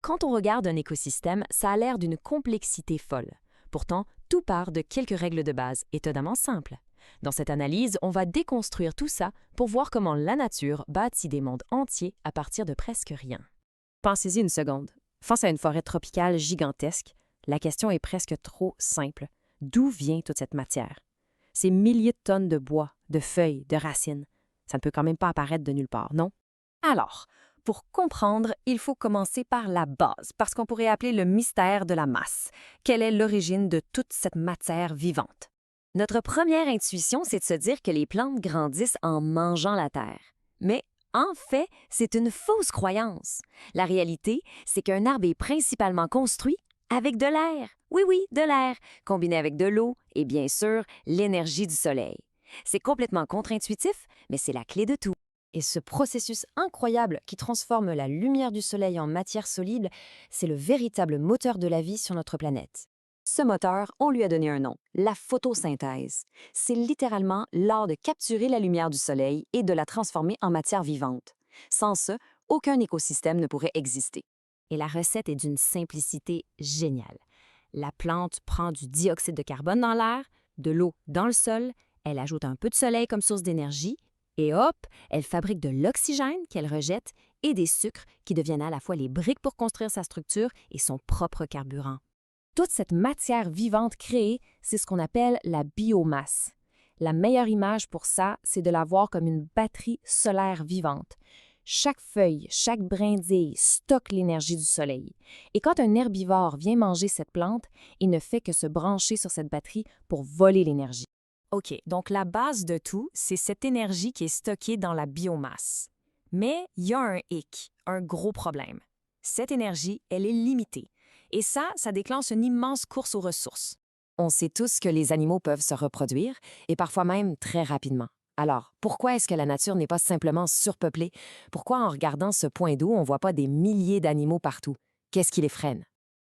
Quand on regarde un écosystème, ça a l'air d'une complexité folle. Pourtant, tout part de quelques règles de base, étonnamment simples. Dans cette analyse, on va déconstruire tout ça pour voir comment la nature bâtit des mondes entiers à partir de presque rien. Pensez-y une seconde. Face à une forêt tropicale gigantesque, la question est presque trop simple. D'où vient toute cette matière? Ces milliers de tonnes de bois, de feuilles, de racines. Ça ne peut quand même pas apparaître de nulle part, non? Alors, pour comprendre, il faut commencer par la base, parce qu'on pourrait appeler le mystère de la masse. Quelle est l'origine de toute cette matière vivante? Notre première intuition, c'est de se dire que les plantes grandissent en mangeant la terre. Mais en fait, c'est une fausse croyance. La réalité, c'est qu'un arbre est principalement construit avec de l'air. Oui, oui, de l'air, combiné avec de l'eau et bien sûr l'énergie du soleil. C'est complètement contre-intuitif, mais c'est la clé de tout. Et ce processus incroyable qui transforme la lumière du soleil en matière solide, c'est le véritable moteur de la vie sur notre planète. Ce moteur, on lui a donné un nom, la photosynthèse. C'est littéralement l'art de capturer la lumière du soleil et de la transformer en matière vivante. Sans ça, aucun écosystème ne pourrait exister. Et la recette est d'une simplicité géniale. La plante prend du dioxyde de carbone dans l'air, de l'eau dans le sol, elle ajoute un peu de soleil comme source d'énergie, et hop, elle fabrique de l'oxygène qu'elle rejette et des sucres qui deviennent à la fois les briques pour construire sa structure et son propre carburant. Toute cette matière vivante créée, c'est ce qu'on appelle la biomasse. La meilleure image pour ça, c'est de la voir comme une batterie solaire vivante. Chaque feuille, chaque brindille stocke l'énergie du soleil. Et quand un herbivore vient manger cette plante, il ne fait que se brancher sur cette batterie pour voler l'énergie. OK, donc la base de tout, c'est cette énergie qui est stockée dans la biomasse. Mais il y a un hic, un gros problème. Cette énergie, elle est limitée. Et ça déclenche une immense course aux ressources. On sait tous que les animaux peuvent se reproduire, et parfois même très rapidement. Alors, pourquoi est-ce que la nature n'est pas simplement surpeuplée? Pourquoi en regardant ce point d'eau, on ne voit pas des milliers d'animaux partout? Qu'est-ce qui les freine?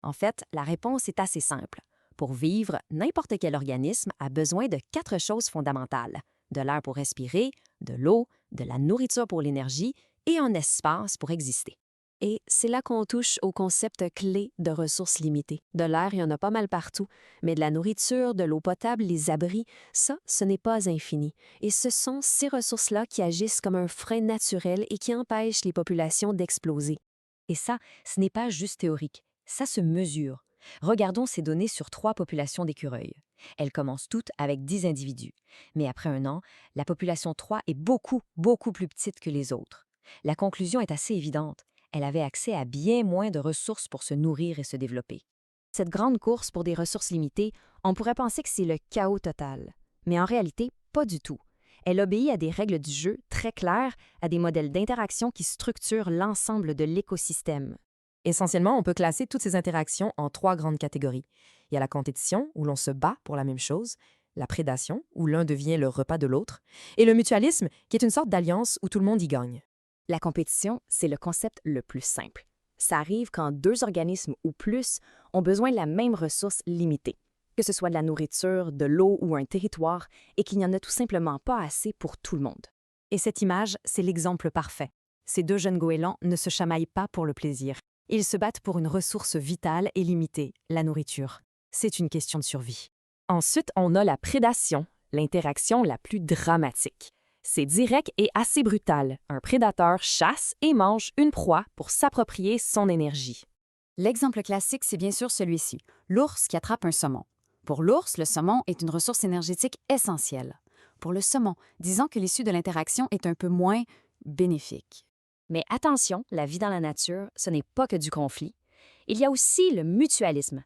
En fait, la réponse est assez simple. Pour vivre, n'importe quel organisme a besoin de 4 choses fondamentales. De l'air pour respirer, de l'eau, de la nourriture pour l'énergie et un espace pour exister. Et c'est là qu'on touche au concept clé de ressources limitées. De l'air, il y en a pas mal partout, mais de la nourriture, de l'eau potable, les abris, ça, ce n'est pas infini. Et ce sont ces ressources-là qui agissent comme un frein naturel et qui empêchent les populations d'exploser. Et ça, ce n'est pas juste théorique, ça se mesure. Regardons ces données sur 3 populations d'écureuils. Elles commencent toutes avec 10 individus. Mais après un an, la population 3 est beaucoup, beaucoup plus petite que les autres. La conclusion est assez évidente. Elle avait accès à bien moins de ressources pour se nourrir et se développer. Cette grande course pour des ressources limitées, on pourrait penser que c'est le chaos total. Mais en réalité, pas du tout. Elle obéit à des règles du jeu très claires, à des modèles d'interaction qui structurent l'ensemble de l'écosystème. Essentiellement, on peut classer toutes ces interactions en 3 grandes catégories. Il y a la compétition, où l'on se bat pour la même chose, la prédation, où l'un devient le repas de l'autre, et le mutualisme, qui est une sorte d'alliance où tout le monde y gagne. La compétition, c'est le concept le plus simple. Ça arrive quand 2 organismes ou plus ont besoin de la même ressource limitée, que ce soit de la nourriture, de l'eau ou un territoire, et qu'il n'y en a tout simplement pas assez pour tout le monde. Et cette image, c'est l'exemple parfait. Ces 2 jeunes goélands ne se chamaillent pas pour le plaisir. Ils se battent pour une ressource vitale et limitée, la nourriture. C'est une question de survie. Ensuite, on a la prédation, l'interaction la plus dramatique. C'est direct et assez brutal. Un prédateur chasse et mange une proie pour s'approprier son énergie. L'exemple classique, c'est bien sûr celui-ci, l'ours qui attrape un saumon. Pour l'ours, le saumon est une ressource énergétique essentielle. Pour le saumon, disons que l'issue de l'interaction est un peu moins bénéfique. Mais attention, la vie dans la nature, ce n'est pas que du conflit. Il y a aussi le mutualisme.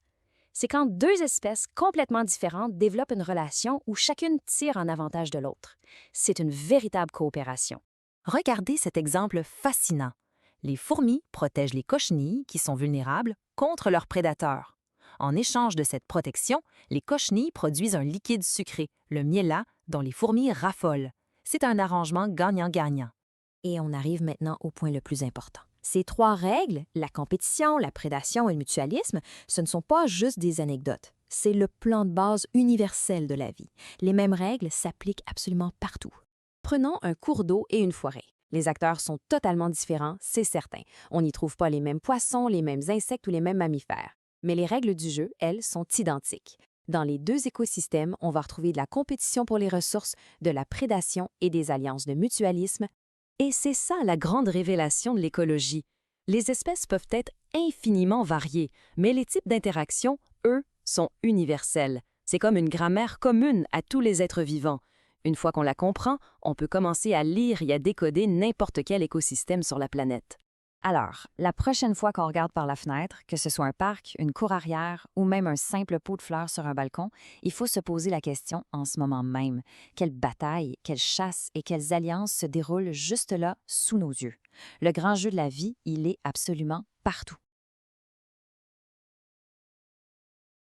C'est quand 2 espèces complètement différentes développent une relation où chacune tire en avantage de l'autre. C'est une véritable coopération. Regardez cet exemple fascinant. Les fourmis protègent les cochenilles, qui sont vulnérables, contre leurs prédateurs. En échange de cette protection, les cochenilles produisent un liquide sucré, le miella, dont les fourmis raffolent. C'est un arrangement gagnant-gagnant. Et on arrive maintenant au point le plus important. Ces 3 règles, la compétition, la prédation et le mutualisme, ce ne sont pas juste des anecdotes. C'est le plan de base universel de la vie. Les mêmes règles s'appliquent absolument partout. Prenons un cours d'eau et une forêt. Les acteurs sont totalement différents, c'est certain. On n'y trouve pas les mêmes poissons, les mêmes insectes ou les mêmes mammifères. Mais les règles du jeu, elles, sont identiques. Dans les deux écosystèmes, on va retrouver de la compétition pour les ressources, de la prédation et des alliances de mutualisme. Et c'est ça la grande révélation de l'écologie. Les espèces peuvent être infiniment variées, mais les types d'interactions, eux, sont universels. C'est comme une grammaire commune à tous les êtres vivants. Une fois qu'on la comprend, on peut commencer à lire et à décoder n'importe quel écosystème sur la planète. Alors, la prochaine fois qu'on regarde par la fenêtre, que ce soit un parc, une cour arrière ou même un simple pot de fleurs sur un balcon, il faut se poser la question en ce moment même. Quelle bataille, quelle chasse et quelles alliances se déroulent juste là, sous nos yeux? Le grand jeu de la vie, il est absolument partout.